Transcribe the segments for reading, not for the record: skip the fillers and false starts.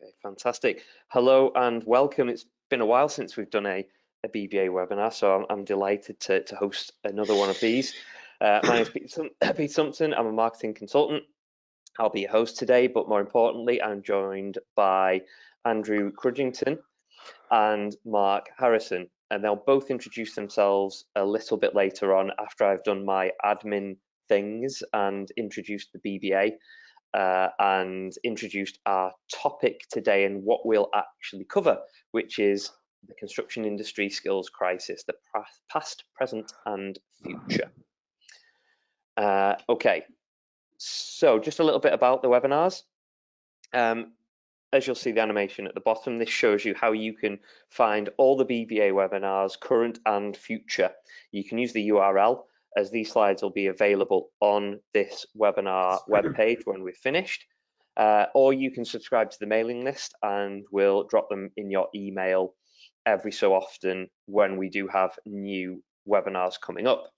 Okay, fantastic. Hello and welcome. It's been a while since we've done a BBA webinar, so I'm delighted to host another one of these. My name is Pete Sumpton. I'm a marketing consultant. I'll be your host today, but more importantly, I'm joined by Andrew Crudgington and Mark Harrison, and they'll both introduce themselves a little bit later on after I've done my admin things and introduced the BBA. And introduced our topic today and what we'll actually cover, which is the construction industry skills crisis, the past, present, and future. Okay, so just a little bit about the webinars. As you'll see the animation at the bottom, this shows you how you can find all the BBA webinars, current and future. You can use the URL, as these slides will be available on this webinar webpage when we're finished, or you can subscribe to the mailing list and we'll drop them in your email every so often when we do have new webinars coming up.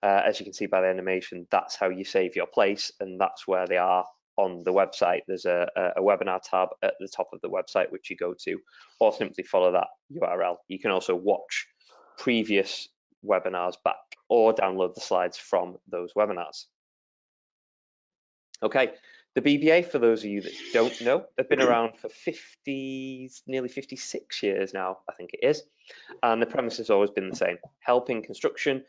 As you can see by the animation, that's how you save your place, and that's where they are on the website. There's a webinar tab at the top of the website which you go to, or simply follow that URL. You can also watch previous webinars back or download the slides from those webinars. Okay, the BBA, for those of you that don't know, have been around for nearly 56 years now, I think it is, and the premise has always been the same: helping construction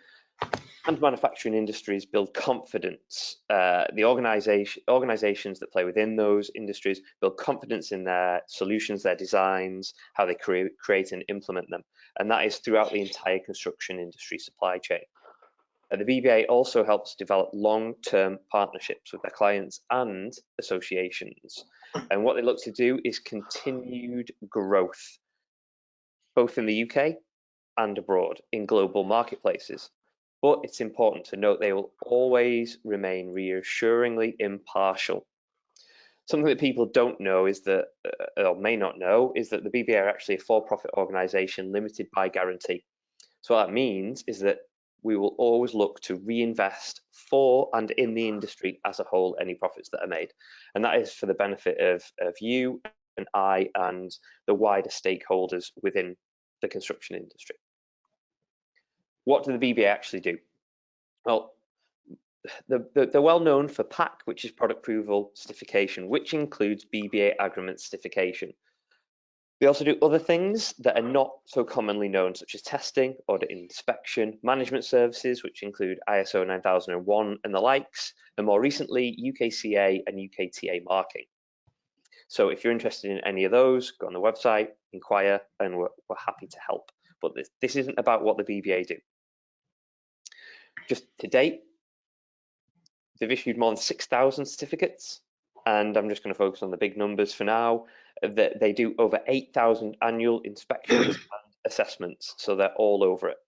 and manufacturing industries build confidence. The organizations that play within those industries build confidence in their solutions, their designs, how they create and implement them. And that is throughout the entire construction industry supply chain. The BBA also helps develop long-term partnerships with their clients and associations. And what they look to do is continued growth, both in the UK and abroad in global marketplaces. But it's important to note they will always remain reassuringly impartial. Something that people don't know is that, or may not know, is that the BBA are actually a for-profit organisation limited by guarantee. So what that means is that we will always look to reinvest for and in the industry as a whole any profits that are made. And that is for the benefit of you and I and the wider stakeholders within the construction industry. What do the BBA actually do? Well, they're well known for PAC, which is Product Approval Certification, which includes BBA Agreement Certification. They also do other things that are not so commonly known, such as testing, audit and inspection, management services, which include ISO 9001 and the likes, and more recently, UKCA and UKTA marking. So if you're interested in any of those, go on the website, inquire, and we're happy to help. But this isn't about what the BBA do. Just to date, they've issued more than 6,000 certificates, and I'm just going to focus on the big numbers for now. That they do over 8,000 annual inspections and assessments, so they're all over it,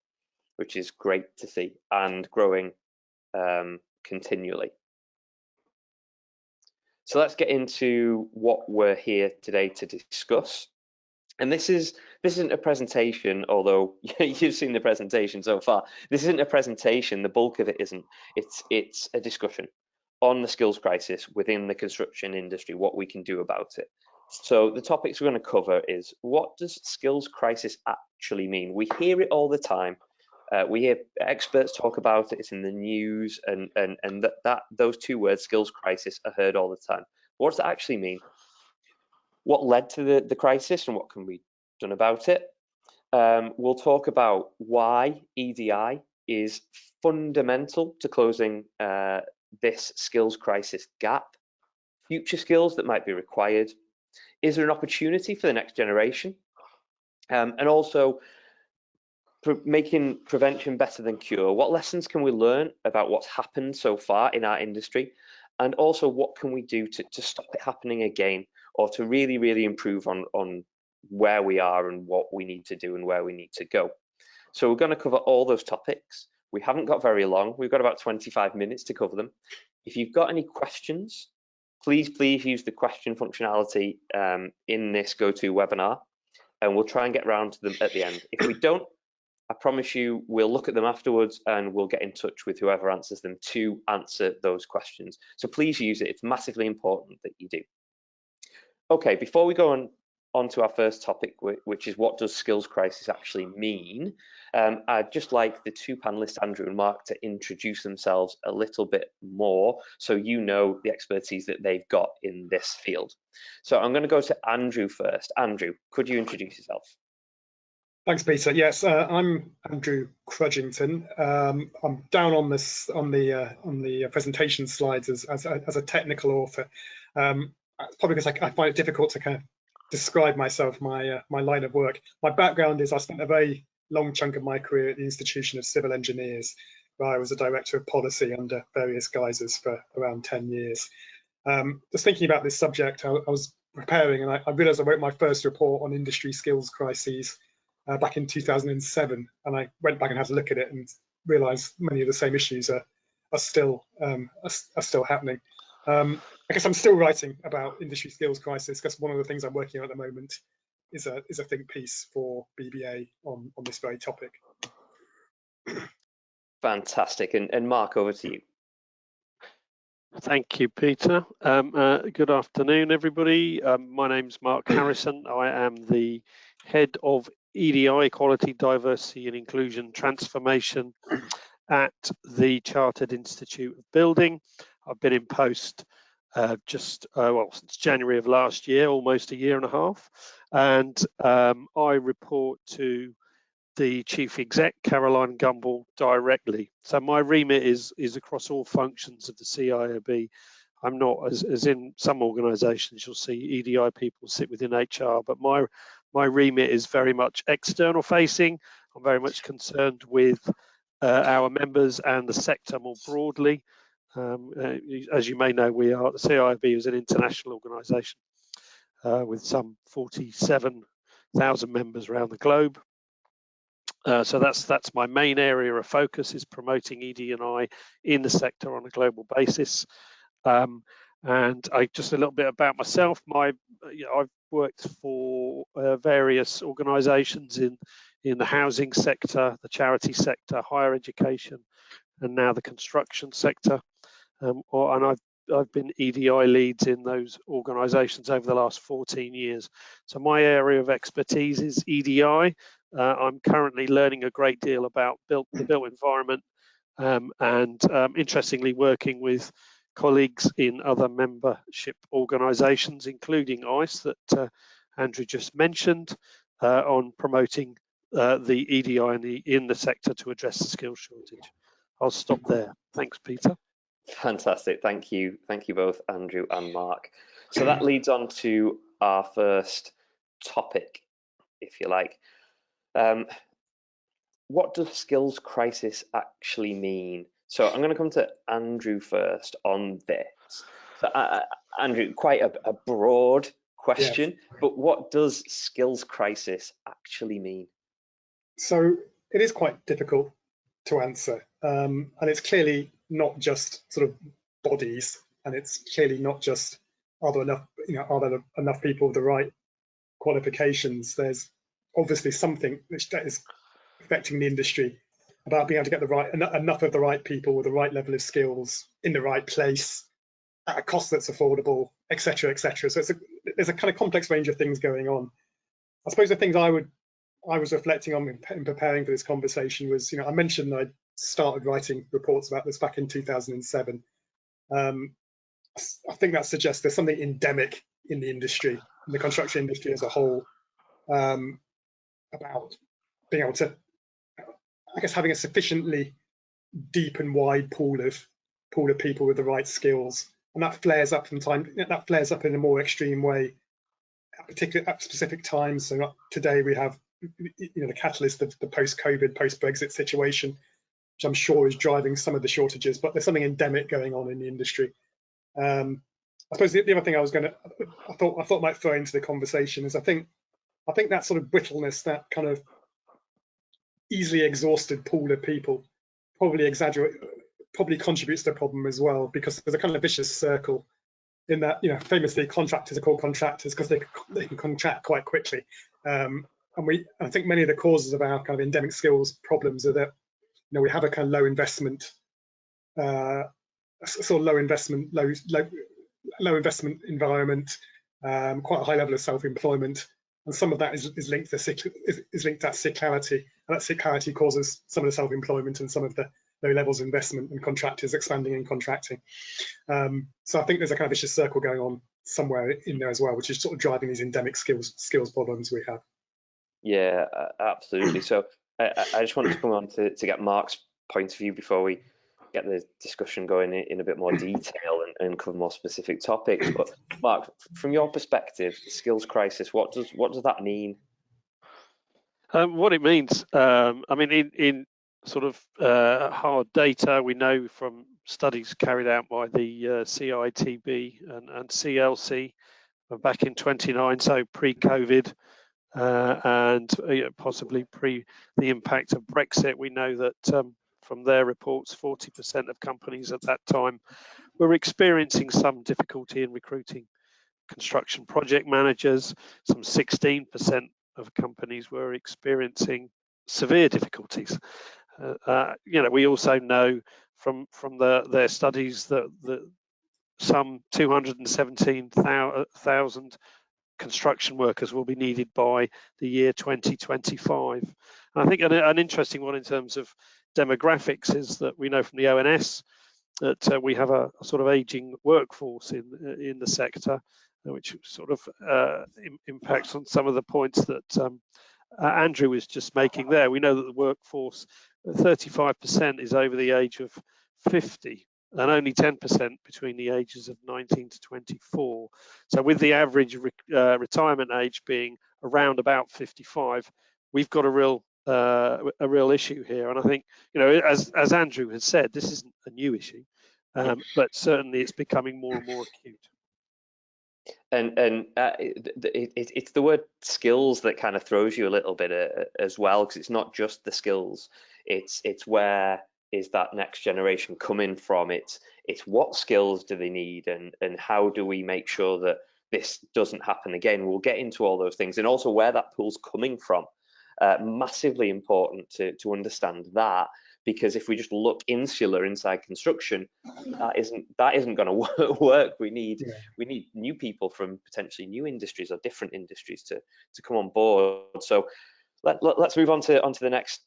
which is great to see and growing continually. So let's get into what we're here today to discuss. And this isn't a presentation, although you've seen the presentation so far. This isn't a presentation, the bulk of it isn't. It's a discussion on the skills crisis within the construction industry, what we can do about it. So the topics we're going to cover is, what does skills crisis actually mean? We hear it all the time. We hear experts talk about it, it's in the news, and those two words, skills crisis, are heard all the time. What does that actually mean? What led to the crisis and what can be done about it? We'll talk about why EDI is fundamental to closing this skills crisis gap, future skills that might be required. Is there an opportunity for the next generation? And also, making prevention better than cure. What lessons can we learn about what's happened so far in our industry? And also, what can we do to stop it happening again, or to really, really improve on where we are and what we need to do and where we need to go? So we're going to cover all those topics. We haven't got very long. We've got about 25 minutes to cover them. If you've got any questions, please use the question functionality in this GoToWebinar, and we'll try and get around to them at the end. If we don't, I promise you, we'll look at them afterwards and we'll get in touch with whoever answers them to answer those questions. So please use it. It's massively important that you do. Okay, before we go on to our first topic, which is what does skills crisis actually mean, I'd just like the two panelists, Andrew and Mark, to introduce themselves a little bit more so you know the expertise that they've got in this field. So I'm going to go to Andrew first. Andrew, could you introduce yourself? Thanks, Peter. Yes, I'm Andrew Crudgington. I'm down on this on the presentation slides as a technical author. Probably because I find it difficult to kind of describe myself, my line of work. My background is I spent a very long chunk of my career at the Institution of Civil Engineers, where I was a director of policy under various guises for around 10 years. Just thinking about this subject, I was preparing, and I realised I wrote my first report on industry skills crises back in 2007, and I went back and had a look at it and realised many of the same issues are still happening. I guess I'm still writing about industry skills crisis because one of the things I'm working on at the moment is a think piece for BBA on this very topic. Fantastic. And Mark, over to you. Thank you, Peter. Good afternoon, everybody. My name's Mark Harrison. I am the head of EDI, Equality, Diversity and Inclusion Transformation at the Chartered Institute of Building. I've been in post since January of last year, almost a year and a half, and I report to the Chief Exec, Caroline Gumbel, directly. So my remit is across all functions of the CITB. I'm not, as in some organisations, you'll see EDI people sit within HR, but my remit is very much external facing. I'm very much concerned with our members and the sector more broadly. As you may know, the CITB is an international organisation with some 47,000 members around the globe. So that's my main area of focus, is promoting ED&I in the sector on a global basis. And just a little bit about myself. I've worked for various organisations in the housing sector, the charity sector, higher education, and now the construction sector. And I've been EDI leads in those organisations over the last 14 years. So my area of expertise is EDI. I'm currently learning a great deal about the built environment, and interestingly working with colleagues in other membership organisations, including ICE that Andrew just mentioned, on promoting the EDI in the sector to address the skills shortage. I'll stop there. Thanks, Peter. Fantastic. Thank you both, Andrew and Mark. So that leads on to our first topic, if you like. What does skills crisis actually mean? So I'm going to come to Andrew first on this. So Andrew, quite a broad question, yes, but what does skills crisis actually mean? So it is quite difficult to answer, and it's clearly not just sort of bodies, and it's clearly not just are there enough people with the right qualifications. There's obviously something that is affecting the industry about being able to get enough of the right people with the right level of skills in the right place at a cost that's affordable, etc., etc. So there's a kind of complex range of things going on. I suppose the things I was reflecting on in preparing for this conversation was, I mentioned I started writing reports about this back in 2007. I think that suggests there's something endemic in the industry, in the construction industry as a whole, about being able to, I guess, having a sufficiently deep and wide pool of people with the right skills, and that flares up from time. That flares up in a more extreme way, at specific times. So today we have, the catalyst of the post-COVID, post-Brexit situation, which I'm sure is driving some of the shortages. But there's something endemic going on in the industry. I suppose the other thing I thought might throw into the conversation is I think that sort of brittleness, that kind of easily exhausted pool of people, probably contributes to the problem as well, because there's a kind of vicious circle in that, famously contractors are called contractors because they can contract quite quickly. I think many of the causes of our kind of endemic skills problems are that, we have a kind of low investment environment. quite a high level of self-employment, and some of that is linked to that cyclicality, and that cyclicality causes some of the self-employment and some of the low levels of investment and contractors expanding and contracting. So I think there's a kind of vicious circle going on somewhere in there as well, which is sort of driving these endemic skills problems we have. Yeah, absolutely. So I just wanted to come on to get Mark's point of view before we get the discussion going in a bit more detail and cover more specific topics. But Mark, from your perspective, skills crisis, what does that mean? What it means, I mean, in sort of hard data, we know from studies carried out by the CITB and CLC back in 29, so pre-COVID, and possibly pre the impact of Brexit. We know that from their reports, 40% of companies at that time were experiencing some difficulty in recruiting construction project managers. Some 16% of companies were experiencing severe difficulties. We also know from their studies that some 217,000 construction workers will be needed by the year 2025. And I think an interesting one in terms of demographics is that we know from the ONS that we have a sort of aging workforce in the sector, which sort of impacts on some of the points that Andrew was just making there. We know that the workforce, 35% is over the age of 50, and only 10% between the ages of 19 to 24. So with the average retirement age being around about 55, we've got a real issue here. And I think, as Andrew has said, this isn't a new issue, but certainly it's becoming more and more acute. And it's the word skills that kind of throws you a little bit as well, because it's not just the skills. It's where is that next generation coming from? It's what skills do they need, and how do we make sure that this doesn't happen again? We'll get into all those things, and also where that pool's coming from. Massively important to understand that, because if we just look insular inside construction, that isn't going to work. We need new people from potentially new industries or different industries to come on board. So let's move on to the next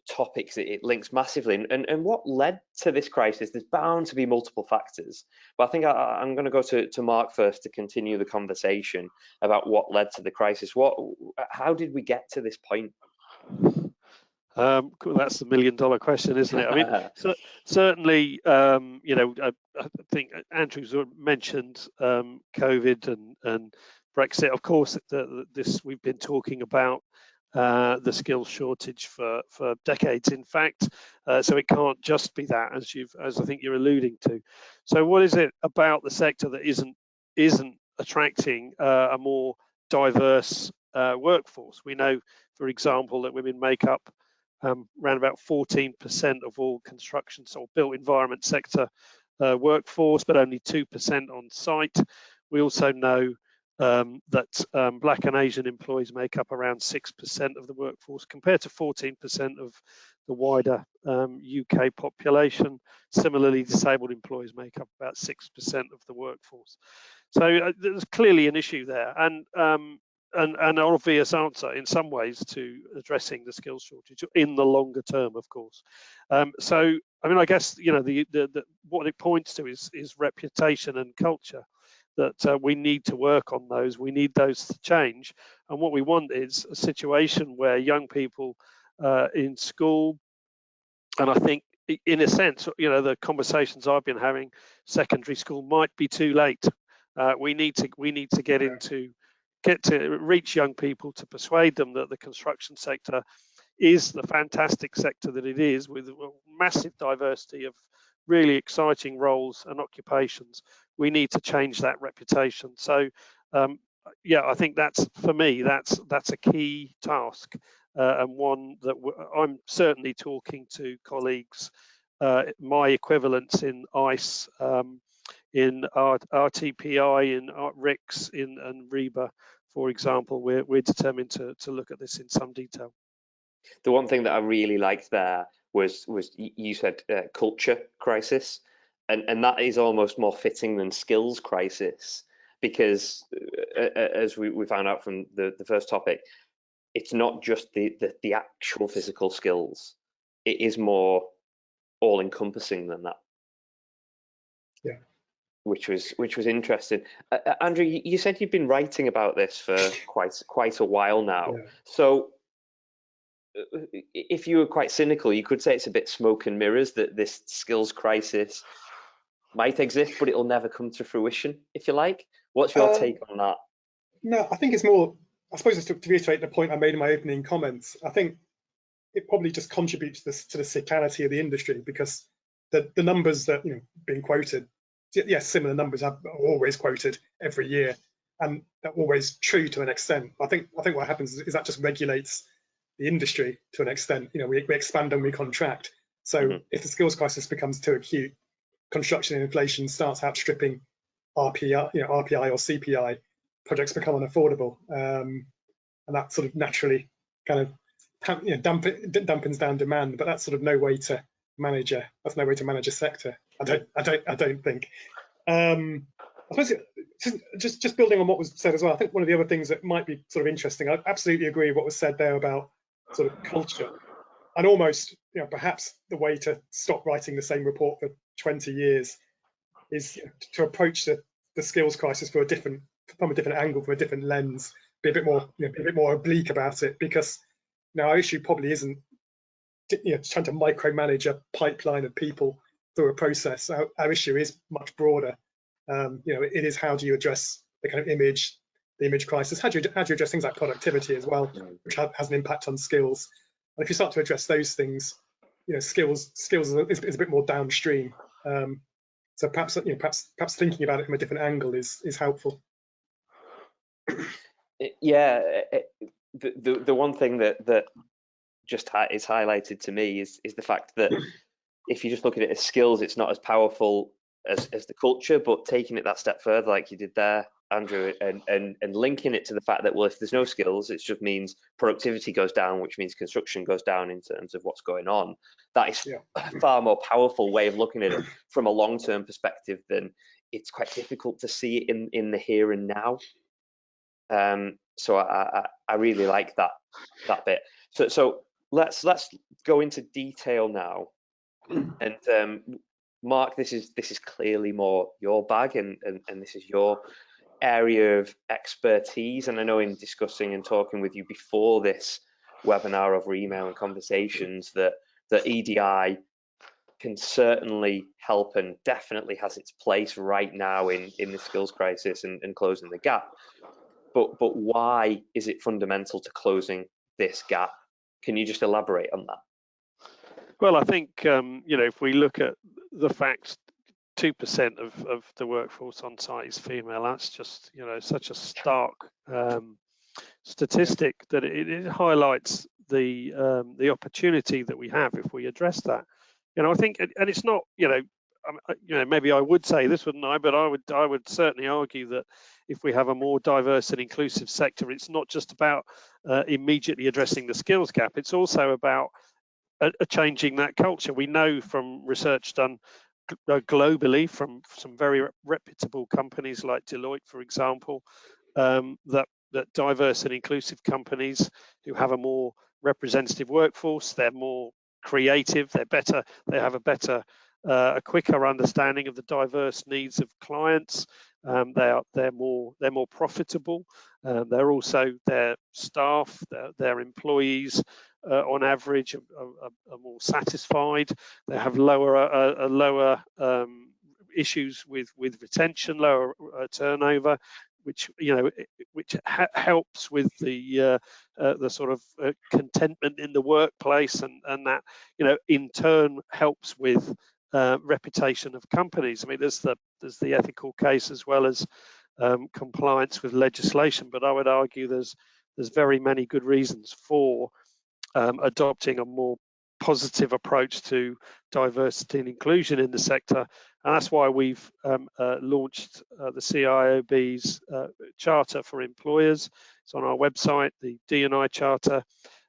topics. It links massively, and what led to this crisis. There's bound to be multiple factors, but I think I'm going to go to Mark first to continue the conversation about what led to the crisis. How did we get to this point? That's the $1 million question, isn't it? I mean, certainly, I think Andrew's mentioned COVID and Brexit. Of course, we've been talking about the skills shortage for decades, in fact. So it can't just be that, as I think you're alluding to. So what is it about the sector that isn't attracting a more diverse workforce? We know, for example, that women make up around about 14% of all construction or built environment sector workforce, but only 2% on site. We also know that Black and Asian employees make up around 6% of the workforce, compared to 14% of the wider UK population. Similarly, disabled employees make up about 6% of the workforce. So there's clearly an issue there, and an obvious answer in some ways to addressing the skills shortage in the longer term, of course. So, I mean, I guess, what it points to is reputation and culture, that we need to work on those. We need those to change. And what we want is a situation where young people in school, and I think in a sense, the conversations I've been having, secondary school might be too late. We need to get to reach young people, to persuade them that the construction sector is the fantastic sector that it is, with a massive diversity of really exciting roles and occupations. We need to change that reputation. So I think that's, for me, that's a key task, and one that I'm certainly talking to colleagues, my equivalents in ICE, in RTPI, in RICS, and REBA, for example. We're determined to look at this in some detail. The one thing that I really liked there was you said culture crisis, and that is almost more fitting than skills crisis. because as we found out from the first topic, it's not just the actual physical skills. It is more all-encompassing than that. Yeah. Which was interesting. Andrew, you said you've been writing about this for quite a while now. Yeah. So if you were quite cynical, you could say it's a bit smoke and mirrors, that this skills crisis might exist, but it'll never come to fruition, if you like. What's your take on that? No, I think it's more, I suppose, just to reiterate the point I made in my opening comments, I think it probably just contributes to the cyclicality of the industry, because the numbers that being quoted, yes, similar numbers are always quoted every year, and they're always true to an extent. I think what happens is that just regulates the industry to an extent. We expand and we contract. So if the skills crisis becomes too acute, construction and inflation starts outstripping RPI or CPI, projects become unaffordable, and that sort of naturally kind of dampens down demand. But that's sort of no way to manage a sector. I don't think. I suppose just building on what was said as well, I think one of the other things that might be sort of interesting, I absolutely agree with what was said there about sort of culture, and almost perhaps the way to stop writing the same report for 20 years is to approach the skills crisis from a different angle, from a different lens, be a bit more oblique about it, because our issue probably isn't trying to micromanage a pipeline of people through a process. Our issue is much broader. It is, how do you address the kind of image crisis? How do you address things like productivity as well, which has an impact on skills? And if you start to address those things, skills is a bit more downstream. So perhaps thinking about it from a different angle is helpful. Yeah, the one thing that just is highlighted to me is the fact that if you just look at it as skills, it's not as powerful as the culture. But taking it that step further, like you did there, Andrew, and linking it to the fact that, well, if there's no skills, it just means productivity goes down, which means construction goes down in terms of what's going on. That is a far more powerful way of looking at it from a long-term perspective than it's quite difficult to see it in the here and now. So I really like that bit. So let's go into detail now. And Mark, this is clearly more your bag, and this is your area of expertise. And I know in discussing and talking with you before this webinar over email and conversations that EDI can certainly help and definitely has its place right now in the skills crisis and closing the gap. But why is it fundamental to closing this gap? Can you just elaborate on that? Well, I think if we look at the facts, 2% of the workforce on site is female. That's just such a stark statistic that it highlights the opportunity that we have if we address that. I think, and it's not maybe I would say this, wouldn't I? But I would certainly argue that if we have a more diverse and inclusive sector, it's not just about immediately addressing the skills gap. It's also about changing that culture. We know from research done globally from some very reputable companies like Deloitte, for example, that diverse and inclusive companies who have a more representative workforce, they're more creative, they're better, they have a quicker understanding of the diverse needs of clients. They're more profitable. They're also, their staff, their employees on average are more satisfied. They have lower issues with retention, lower turnover, which helps with the sort of contentment in the workplace, and that in turn helps with reputation of companies. I mean, there's the ethical case as well as compliance with legislation, but I would argue there's very many good reasons for adopting a more positive approach to diversity and inclusion in the sector, and that's why we've launched the CIOB's Charter for Employers. It's on our website, the D&I Charter.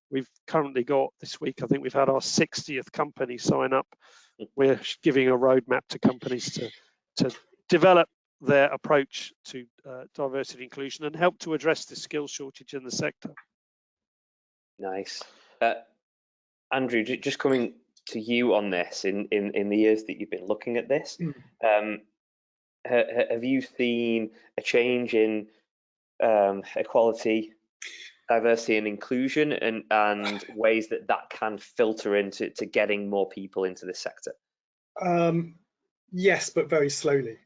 We've currently got, this week, I think we've had our 60th company sign up. We're giving a roadmap to companies to develop their approach to diversity and inclusion and help to address the skills shortage in the sector. Nice. Andrew, just coming to you on this, in the years that you've been looking at this, have you seen a change in equality, diversity and inclusion, and ways that can filter into getting more people into this sector? Yes, but very slowly.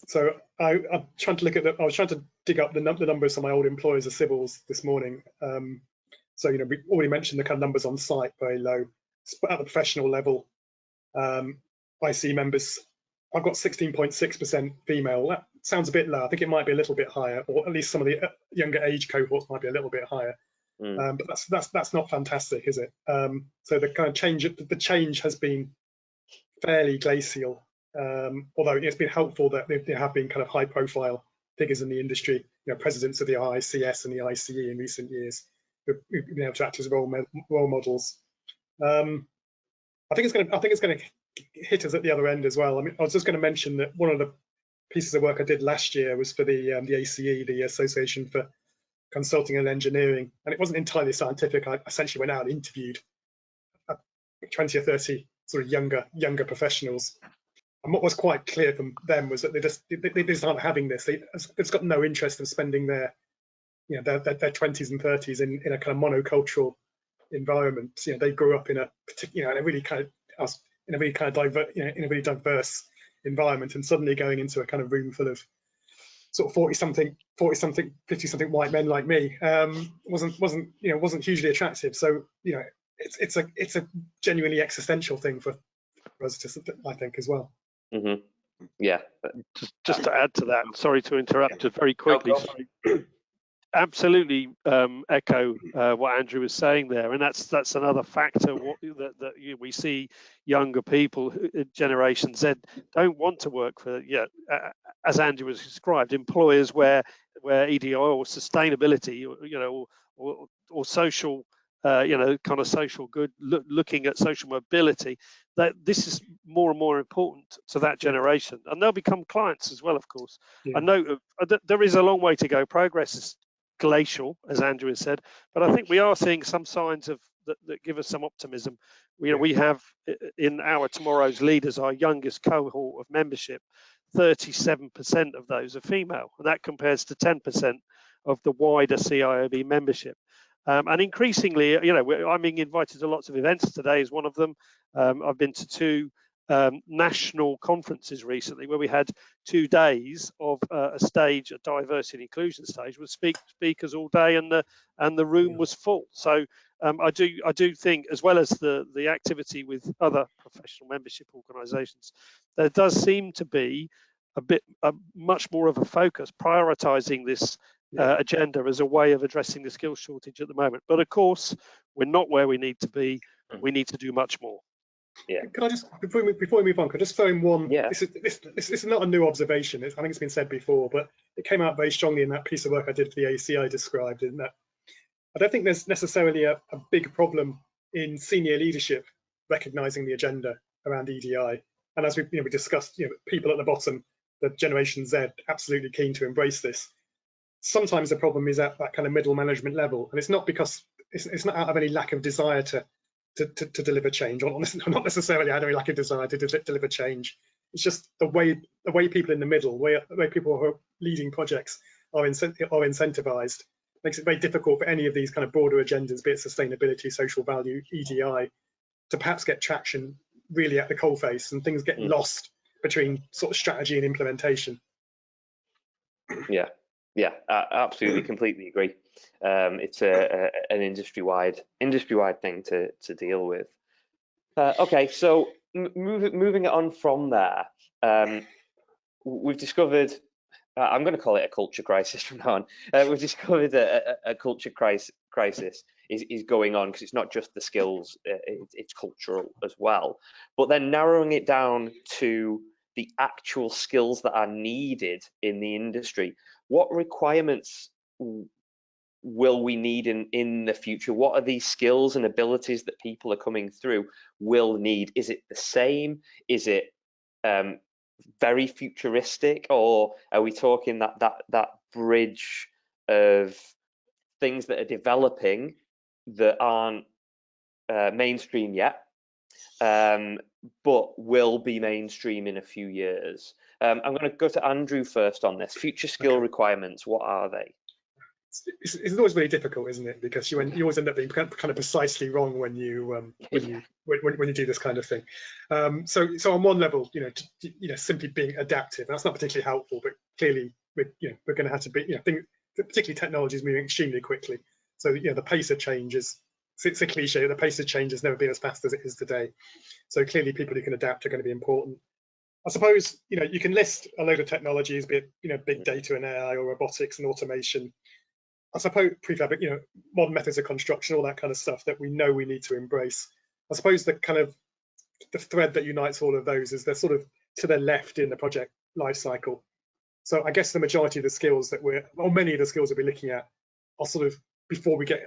So I'm trying to look at I was trying to dig up the numbers of my old employers as civils this morning. So we already mentioned the kind of numbers on site, very low. But at the professional level, IC members, I've got 16.6% female. That sounds a bit low. I think it might be a little bit higher, or at least some of the younger age cohorts might be a little bit higher. But that's not fantastic, is it? So the kind of change has been fairly glacial. Although it's been helpful that there have been kind of high-profile figures in the industry, presidents of the ICS and the ICE in recent years, who've been able to act as role models. I think it's going to hit us at the other end as well. I mean, I was just going to mention that one of the pieces of work I did last year was for the ACE, the Association for Consulting and Engineering, and it wasn't entirely scientific. I essentially went out and interviewed 20 or 30 sort of younger professionals. And what was quite clear from them was that they just aren't having this. They've got no interest in spending their 20s and 30s in a kind of monocultural environment. They grew up in a particular, in a really kind of diverse environment, and suddenly going into a kind of room full of sort of 40-something, 50-something white men like me wasn't hugely attractive. So it's a genuinely existential thing for us to, I think, as well. Yeah. Just to add to that, sorry to interrupt just very quickly. Absolutely echo what Andrew was saying there, and that's another factor that we see. Younger people, Generation Z, don't want to work for as Andrew was described, employers where EDI or sustainability, or social, kind of social good, looking at social mobility. That this is more and more important to that generation, and they'll become clients as well, of course. I know there is a long way to go. Progress is glacial, as Andrew has said, but I think we are seeing some signs of that give us some optimism. We have in our Tomorrow's Leaders, our youngest cohort of membership, 37% of those are female, and that compares to 10% of the wider CIOB membership. And increasingly, I'm being invited to lots of events. Today is one of them. I've been to two national conferences recently where we had 2 days of a diversity and inclusion stage with speakers all day, and the room was full. So I do think, as well as the activity with other professional membership organisations, there does seem to be much more of a focus prioritising this agenda as a way of addressing the skills shortage at the moment. But of course, we're not where we need to be. We need to do much more. Yeah. Can I just, before we move on, could I just throw in one? Yeah. This is not a new observation. I think it's been said before, but it came out very strongly in that piece of work I did for the AC I described. In that, I don't think there's necessarily a big problem in senior leadership recognising the agenda around EDI. And as we discussed, people at the bottom, the Generation Z, absolutely keen to embrace this. Sometimes the problem is at that kind of middle management level, and it's not because it's not out of any lack of desire to deliver change, or not necessarily out of any lack of desire to deliver change. It's just the way people in the middle, the way people who are leading projects are incentivized, makes it very difficult for any of these kind of broader agendas, be it sustainability, social value, EDI, to perhaps get traction really at the coalface, and things get lost between sort of strategy and implementation. Yeah, absolutely, completely agree. It's an industry-wide thing to deal with. Okay, so moving on from there, we've discovered, I'm going to call it a culture crisis from now on. We've discovered a culture crisis is going on, because it's not just the skills, it's cultural as well. But then narrowing it down to the actual skills that are needed in the industry, what requirements will we need in the future? What are these skills and abilities that people are coming through will need? Is it the same? Is it very futuristic, or are we talking that bridge of things that are developing that aren't mainstream yet, but will be mainstream in a few years? I'm going to go to Andrew first on this. Future skill requirements, what are they? It's always really difficult, isn't it? Because you always end up being kind of precisely wrong when you do this kind of thing. So on one level, simply being adaptive, that's not particularly helpful. But clearly, we're going to have to be, particularly technology is moving extremely quickly. So the pace of change is, it's a cliche. The pace of change has never been as fast as it is today. So clearly, people who can adapt are going to be important. I suppose you can list a load of technologies, be it big data and AI or robotics and automation. I suppose prefab, modern methods of construction, all that kind of stuff that we know we need to embrace. I suppose the kind of the thread that unites all of those is they're sort of to the left in the project life cycle. So I guess the majority of the skills that many of the skills that we're looking at are sort of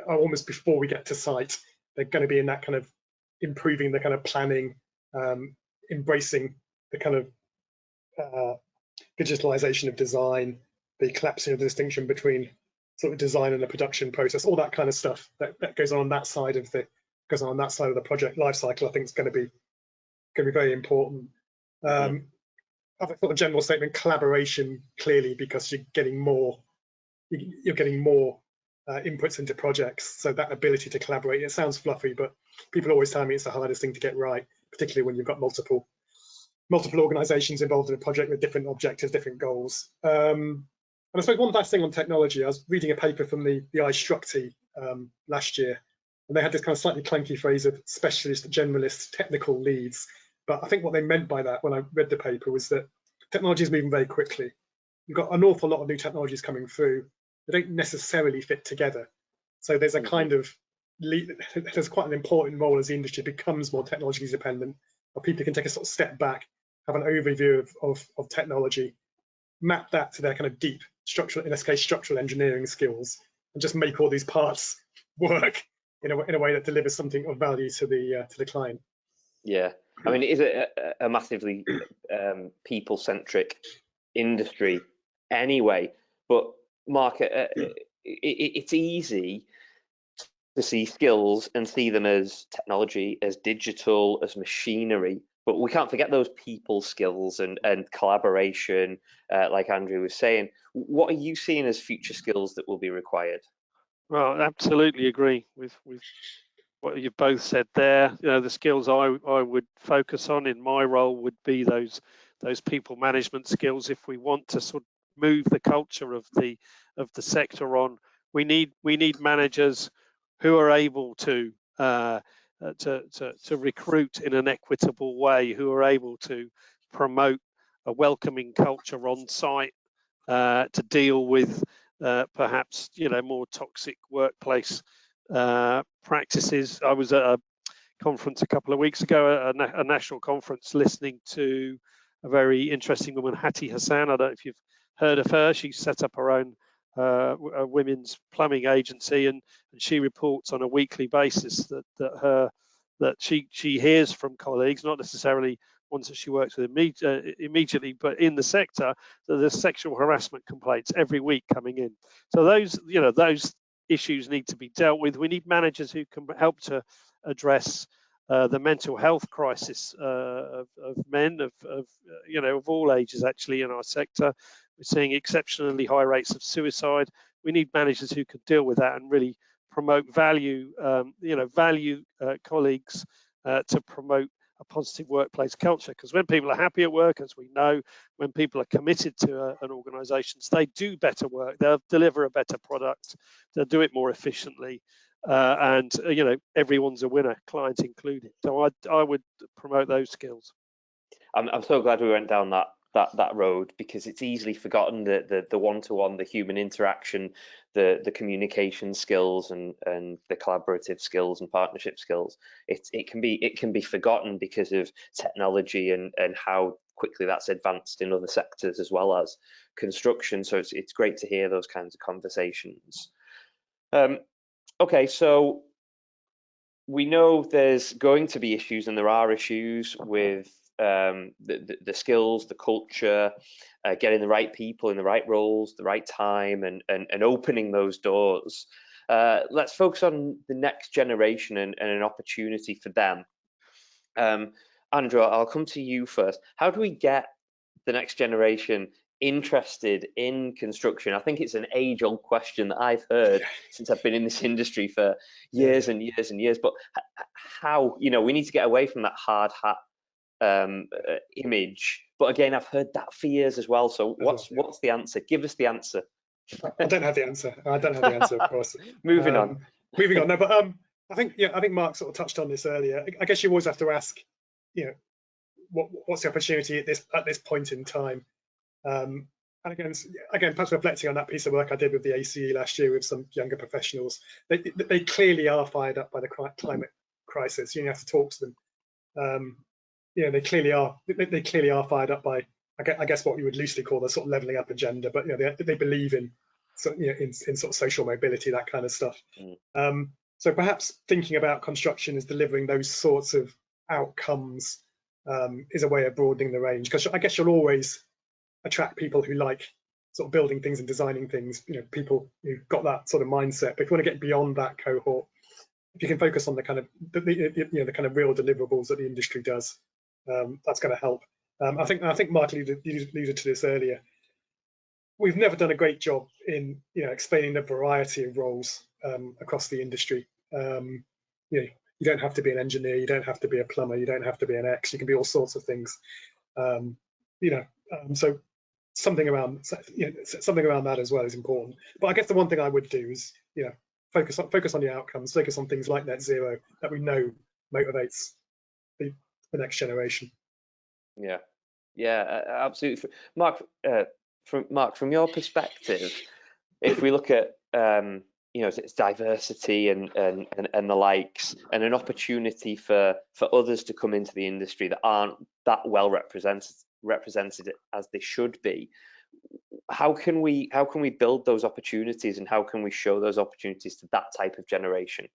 almost before we get to site. They're going to be in that kind of improving the kind of planning, embracing the kind of digitalization of design, the collapsing of the distinction between sort of design and the production process, all that kind of stuff that goes on that side of the project life cycle. I think is going to be very important. Other sort of general statement: collaboration, clearly, because you're getting more inputs into projects. So that ability to collaborate, it sounds fluffy, but people always tell me it's the hardest thing to get right, particularly when you've got multiple organizations involved in a project with different objectives, different goals. And I suppose one last thing on technology, I was reading a paper from the iStructi last year, and they had this kind of slightly clunky phrase of specialist, generalist, technical leads. But I think what they meant by that when I read the paper was that technology is moving very quickly. You've got an awful lot of new technologies coming through. They don't necessarily fit together. So there's a kind of there's quite an important role as the industry becomes more technologically dependent, where people can take a sort of step back, have an overview of technology, map that to their kind of deep structural, in this case, structural engineering skills, and just make all these parts work in a way that delivers something of value to the client. Yeah, I mean, it is a massively people-centric industry anyway. But Mark, it's easy to see skills and see them as technology, as digital, as machinery. But we can't forget those people skills and collaboration, like Andrew was saying. What are you seeing as future skills that will be required? Well, absolutely agree with what you've both said there. The skills I would focus on in my role would be those people management skills. If we want to sort of move the culture of the sector on, we need managers who are able to recruit in an equitable way, who are able to promote a welcoming culture on site, to deal with perhaps more toxic workplace practices. I was at a conference a couple of weeks ago, a national conference, listening to a very interesting woman, Hati Hassan. I don't know if you've heard of her. She set up her own a women's plumbing agency, and she reports on a weekly basis that she hears from colleagues, not necessarily ones that she works with immediately, but in the sector, that there's sexual harassment complaints every week coming in. So those issues need to be dealt with. We need managers who can help to address the mental health crisis of men of all ages actually in our sector. We're seeing exceptionally high rates of suicide. We need managers who can deal with that and really promote value colleagues to promote a positive workplace culture. Because when people are happy at work, as we know, when people are committed to an organisation, they do better work, they'll deliver a better product, they'll do it more efficiently, and everyone's a winner, client included. So I would promote those skills. I'm so glad we went down that road, because it's easily forgotten that the one-to-one, the human interaction, the communication skills and the collaborative skills and partnership skills. It can be forgotten because of technology and how quickly that's advanced in other sectors as well as construction. So it's great to hear those kinds of conversations. Okay, so we know there's going to be issues, and there are issues with the skills, the culture, getting the right people in the right roles, the right time, and opening those doors. Let's focus on the next generation and an opportunity for them. Andrew, I'll come to you first. How do we get the next generation interested in construction? I think it's an age-old question that I've heard since I've been in this industry for years and years and years. But how, we need to get away from that hard hat image. But again, I've heard that for years as well. So what's the answer? Give us the answer. I don't have the answer. Of course. Moving on. No, but I think Mark sort of touched on this earlier. I guess you always have to ask, what's the opportunity at this point in time? And again, perhaps reflecting on that piece of work I did with the ACE last year with some younger professionals, they clearly are fired up by the climate crisis. You have to talk to them. They clearly are fired up by, I guess, what you would loosely call the sort of levelling up agenda. But they believe in sort of social mobility, that kind of stuff. So perhaps thinking about construction as delivering those sorts of outcomes is a way of broadening the range, because I guess you'll always attract people who like sort of building things and designing things, people who've got that sort of mindset. But if you want to get beyond that cohort, if you can focus on the kind of the kind of real deliverables that the industry does, that's going to help. I think Mark alluded to this earlier. We've never done a great job in explaining the variety of roles across the industry. You don't have to be an engineer, you don't have to be a plumber, you don't have to be an X, you can be all sorts of things. So something around that as well is important. But I guess the one thing I would do is focus on the outcomes, focus on things like net zero that we know motivates the next generation. Yeah, absolutely. Mark, from your perspective, if we look at it's diversity and the likes, and an opportunity for others to come into the industry that aren't that well represented as they should be, how can we build those opportunities, and how can we show those opportunities to that type of generation?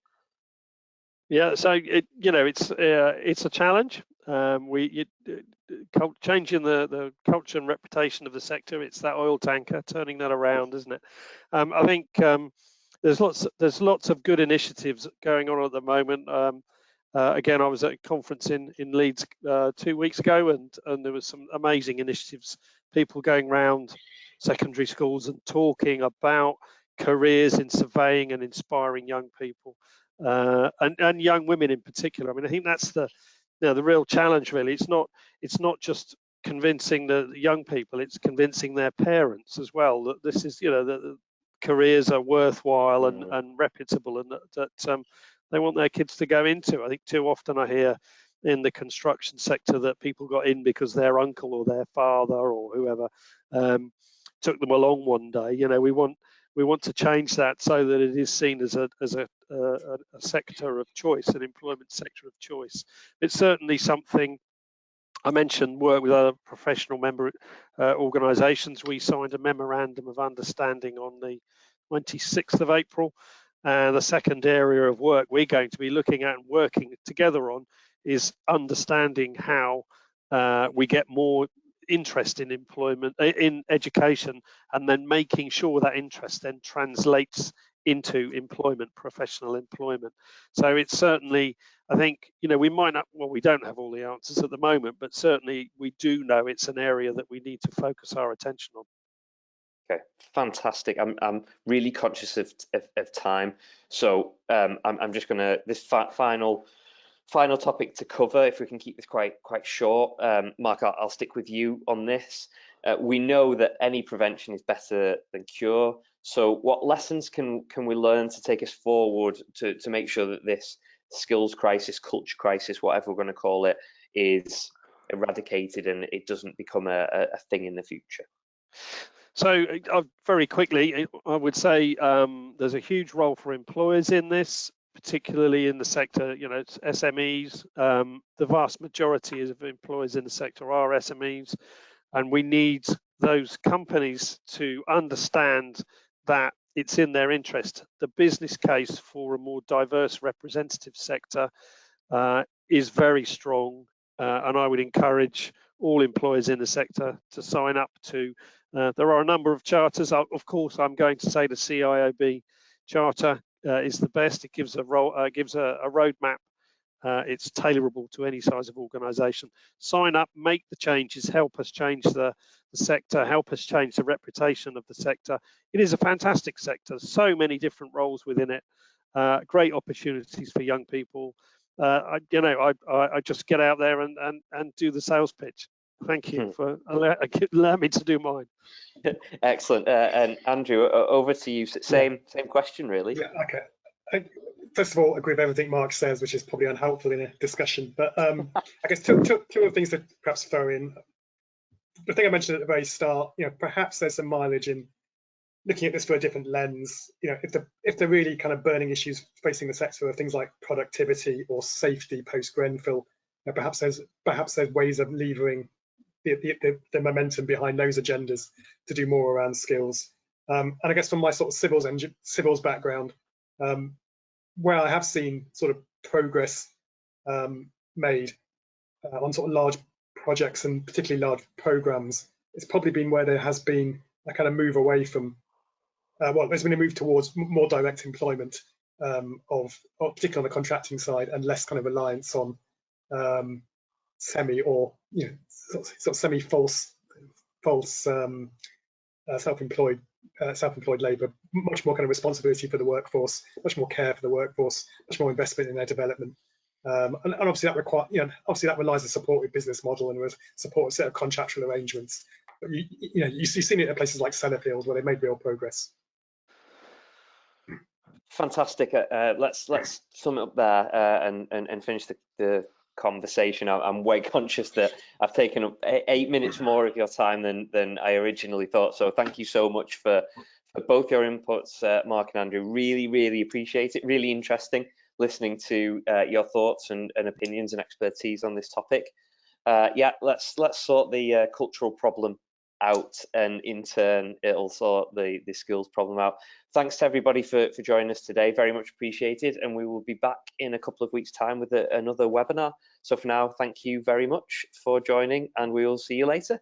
Yeah, so it's a challenge. Changing the culture and reputation of the sector, it's that oil tanker, turning that around, isn't it? I think there's lots of good initiatives going on at the moment. Again, I was at a conference in Leeds 2 weeks ago, and there was some amazing initiatives, people going around secondary schools and talking about careers in surveying and inspiring young people, and young women in particular. I mean, I think that's the real challenge, really. It's not just convincing the young people, it's convincing their parents as well that this is, that the careers are worthwhile and reputable, and that they want their kids to go into. I think too often I hear in the construction sector that people got in because their uncle or their father or whoever took them along one day. We want to change that so that it is seen as a sector of choice, an employment sector of choice. It's certainly something. I mentioned work with other professional member organisations. We signed a memorandum of understanding on the 26th of April. And the second area of work we're going to be looking at and working together on is understanding how we get more interest in employment, in education, and then making sure that interest then translates into employment, professional employment. So it's certainly, I think, we might not, well, we don't have all the answers at the moment, but certainly we do know it's an area that we need to focus our attention on. Okay, fantastic. I'm really conscious of time, so I'm just gonna, this final topic to cover, if we can keep this quite short. Mark, I'll stick with you on this. We know that any prevention is better than cure. So what lessons can we learn to take us forward to make sure that this skills crisis, culture crisis, whatever we're going to call it, is eradicated and it doesn't become a thing in the future? So very quickly, I would say there's a huge role for employers in this, particularly in the sector, it's SMEs. The vast majority of employers in the sector are SMEs, and we need those companies to understand that it's in their interest. The business case for a more diverse representative sector is very strong. and I would encourage all employers in the sector to sign up to. There are a number of charters. Of course, I'm going to say the CIOB charter is the best. It gives a roadmap. It's tailorable to any size of organisation. Sign up, make the changes, help us change the sector, help us change the reputation of the sector. It is a fantastic sector, so many different roles within it, great opportunities for young people. I just get out there and do the sales pitch. Thank you for allowing me to do mine. Excellent. And Andrew, over to you. Same question, really. Yeah, okay. First of all, I agree with everything Mark says, which is probably unhelpful in a discussion. But I guess two other things to perhaps throw in. The thing I mentioned at the very start, perhaps there's some mileage in looking at this through a different lens. If the really kind of burning issues facing the sector are things like productivity or safety post Grenfell, perhaps there's ways of levering the momentum behind those agendas to do more around skills. And I guess from my sort of civils background, where I have seen sort of progress made on sort of large projects and particularly large programs, it's probably been where there has been a kind of move away from, there's been a move towards more direct employment particularly on the contracting side, and less kind of reliance on semi or sort of semi-false self-employed labour, much more kind of responsibility for the workforce, much more care for the workforce, much more investment in their development, and obviously that relies on support with business model and with support a set of contractual arrangements. But you've seen it at places like Sellafield where they made real progress. Fantastic. Let's sum it up there and finish the conversation. I'm way conscious that I've taken up 8 minutes more of your time than I originally thought. So thank you so much for both your inputs, Mark and Andrew. Really appreciate it. Really interesting listening to your thoughts and opinions and expertise on this topic. Let's sort the cultural problem out, and in turn it'll sort the skills problem out. Thanks to everybody for joining us today, very much appreciated, and we will be back in a couple of weeks' time with another webinar. So for now, thank you very much for joining, and we will see you later.